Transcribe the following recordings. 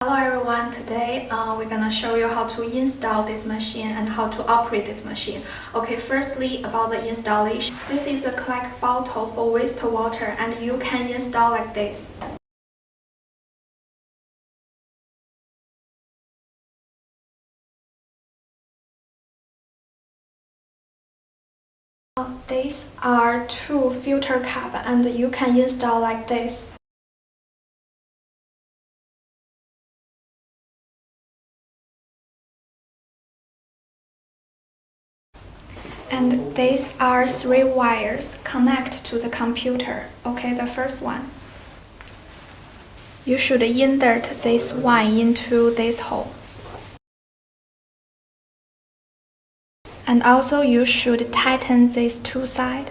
Hello everyone, today we're gonna show you how to install this machine and how to operate this machine. Okay, firstly about the installation. This is a collect bottle for wastewater and you can install like this. These are two filter cap and you can install like this. And these are three wires connect to the computer. Okay, the first one. You should insert this one into this hole. And also you should tighten these two sides.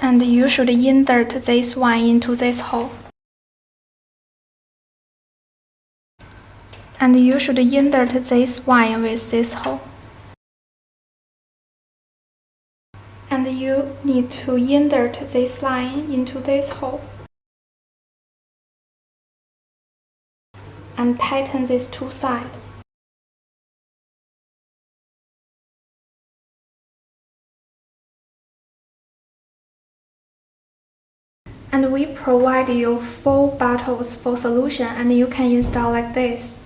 And you should insert this one into this hole. And you should insert this one with this hole. And you need to insert this line into this hole. And tighten these two sides. And we provide you 4 bottles for solution and you can install like this.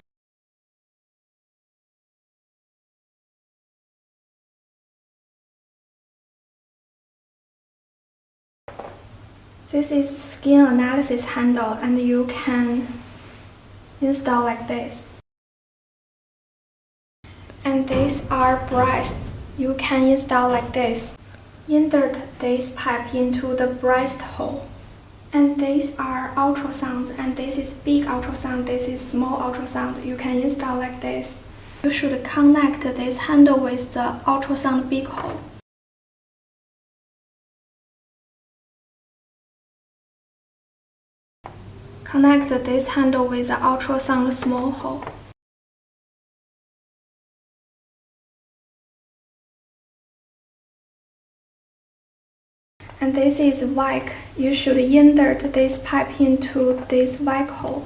This is skin analysis handle and you can install like this. And these are breasts. You can install like this. Insert this pipe into the breast hole. And these are ultrasounds, and this is big ultrasound, this is small ultrasound. You can install like this. You should connect this handle with the ultrasound big hole. Connect this handle with the ultrasound small hole. And this is WAC. You should insert this pipe into this WAC hole.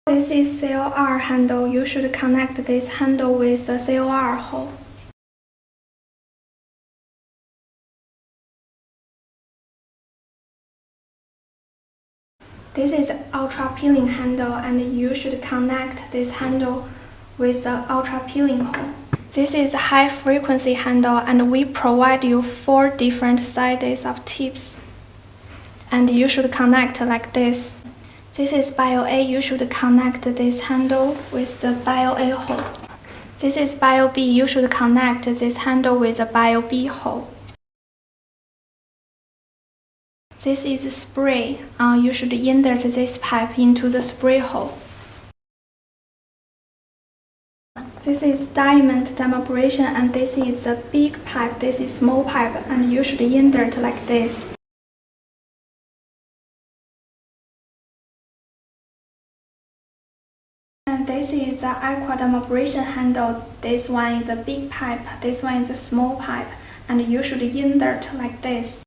This is CLR handle. You should connect this handle with the CLR hole. This is ultra peeling handle and you should connect this handle with the ultra peeling hole. This is high frequency handle and we provide you 4 different sizes of tips. And you should connect like this. This is Bio A, you should connect this handle with the Bio A hole. This is Bio B, you should connect this handle with the Bio B hole. This is spray. You should insert this pipe into the spray hole. This is diamond dermabrasion and this is a big pipe, this is small pipe and you should insert like this. And this is the aqua dermabrasion handle. This one is a big pipe, this one is a small pipe and you should insert like this.